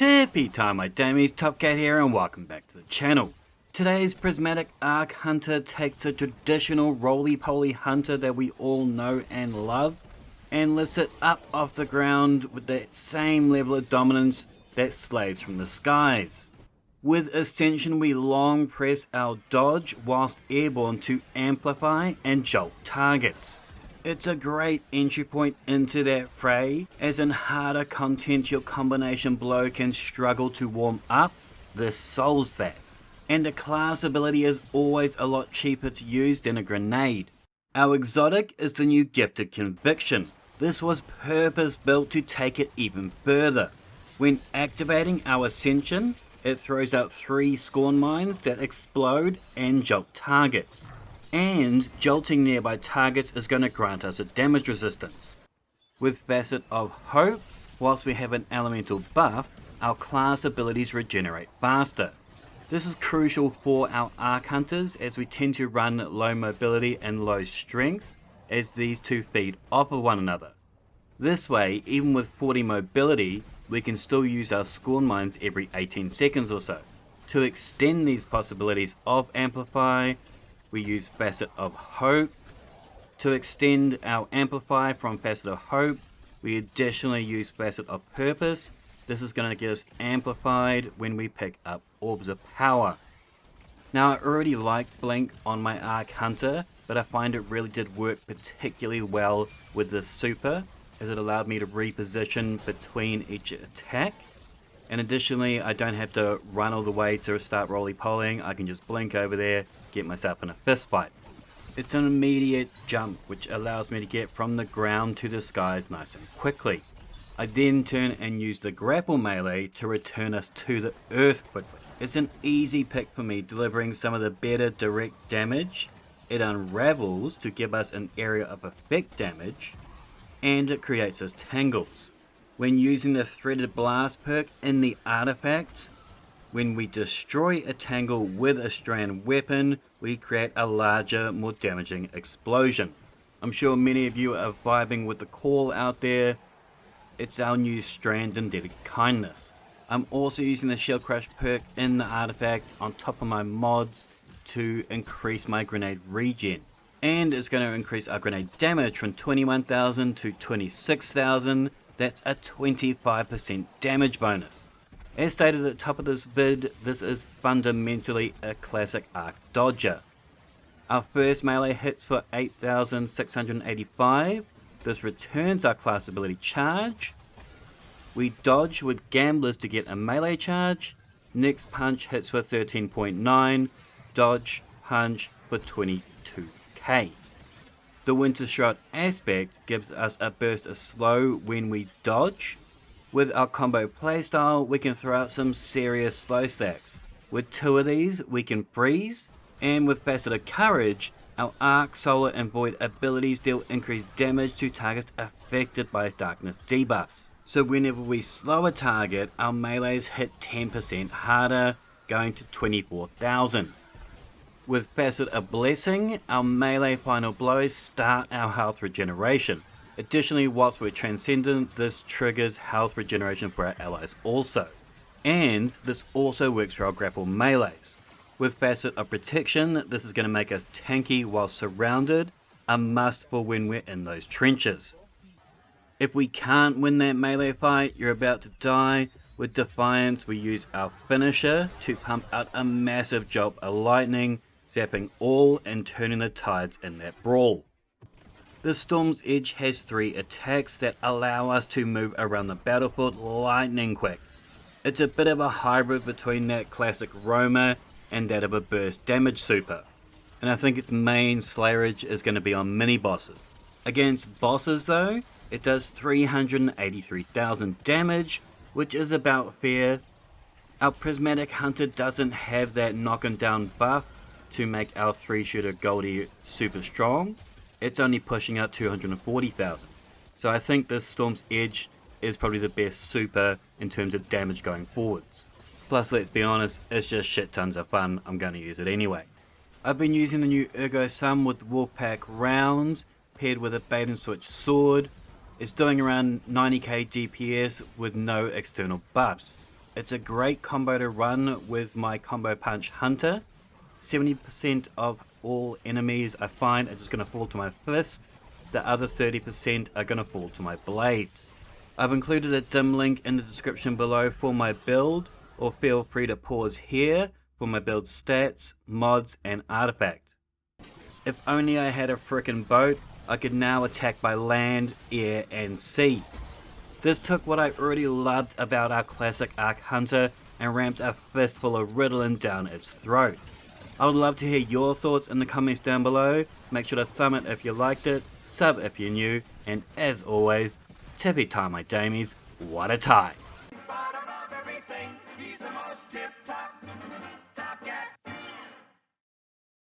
Tippy time, my damies, Top Cat here and welcome back to the channel. Today's Prismatic Arc Hunter takes a traditional roly-poly hunter that we all know and love and lifts it up off the ground with that same level of dominance that slays from the skies. With Ascension we long press our dodge whilst airborne to amplify and jolt targets. It's a great entry point into that fray, as in harder content your combination blow can struggle to warm up. This solves that. And the class ability is always a lot cheaper to use than a grenade. Our exotic is the new Gifted Conviction. This was purpose built to take it even further. When activating our Ascension, it throws out 3 Scorn Mines that explode and jolt targets. And jolting nearby targets is going to grant us a damage resistance. With Facet of Hope, whilst we have an elemental buff, our class abilities regenerate faster. This is crucial for our Arc Hunters as we tend to run low mobility and low strength, as these two feed off of one another. This way, even with 40 mobility, we can still use our Scorn Mines every 18 seconds or so. To extend these possibilities of Amplify, we use Facet of Hope. To extend our Amplify from Facet of Hope, we additionally use Facet of Purpose. This is going to get us amplified when we pick up Orbs of Power. Now I already liked Blink on my Arc Hunter, but I find it really did work particularly well with this super, as it allowed me to reposition between each attack. And additionally, I don't have to run all the way to start roly-polying. I can just blink over there, get myself in a fist fight. It's an immediate jump which allows me to get from the ground to the skies nice and quickly. I then turn and use the grapple melee to return us to the earth quickly. It's an easy pick for me, delivering some of the better direct damage. It unravels to give us an area of effect damage, and it creates us tangles. When using the Threaded Blast perk in the artifact, when we destroy a tangle with a strand weapon, we create a larger, more damaging explosion. I'm sure many of you are vibing with the call out there. It's our new Strand Indebted Kindness. I'm also using the Shell Crush perk in the artifact on top of my mods to increase my grenade regen. And it's going to increase our grenade damage from 21,000 to 26,000. That's a 25% damage bonus. As stated at the top of this vid, this is fundamentally a classic Arc Dodger. Our first melee hits for 8,685. This returns our class ability charge. We dodge with Gamblers to get a melee charge. Next punch hits for 13.9. Dodge, punch for 22k. The Winter Shroud aspect gives us a burst of slow when we dodge. With our combo playstyle, we can throw out some serious slow stacks. With 2 of these, we can freeze, and with Facet of Courage, our Arc, Solar and Void abilities deal increased damage to targets affected by darkness debuffs. So whenever we slow a target, our melees hit 10% harder, going to 24,000. With Facet of Blessing, our melee final blows start our health regeneration. Additionally, whilst we're transcendent, this triggers health regeneration for our allies also. And this also works for our grapple melees. With Facet of Protection, this is going to make us tanky while surrounded, a must for when we're in those trenches. If we can't win that melee fight, you're about to die. With Defiance, we use our finisher to pump out a massive jolt of lightning, zapping all and turning the tides in that brawl. The Storm's Edge has 3 attacks that allow us to move around the battlefield lightning quick. It's a bit of a hybrid between that classic roamer and that of a burst damage super. And I think its main slayerage is going to be on mini bosses. Against bosses though, it does 383,000 damage, which is about fair. Our Prismatic Hunter doesn't have that knocking down buff to make our 3-shooter Goldie super strong. It's only pushing out 240,000. So I think this Storm's Edge is probably the best super in terms of damage going forwards. Plus, let's be honest, it's just shit tons of fun. I'm going to use it anyway. I've been using the new Ergo Sum with Wolfpack rounds paired with a bait and switch sword. It's doing around 90k DPS with no external buffs. It's a great combo to run with my combo punch hunter. 70% of all enemies I find are just going to fall to my fist. The other 30% are going to fall to my blades. I've included a dim link in the description below for my build, or feel free to pause here for my build stats, mods, and artifact. If only I had a frickin' boat, I could now attack by land, air, and sea. This took what I already loved about our classic Arc Hunter and ramped a fistful of ridalynn down its throat. I would love to hear your thoughts in the comments down below. Make sure to thumb it if you liked it, sub if you're new, and as always, tippy time my damies, what a tie.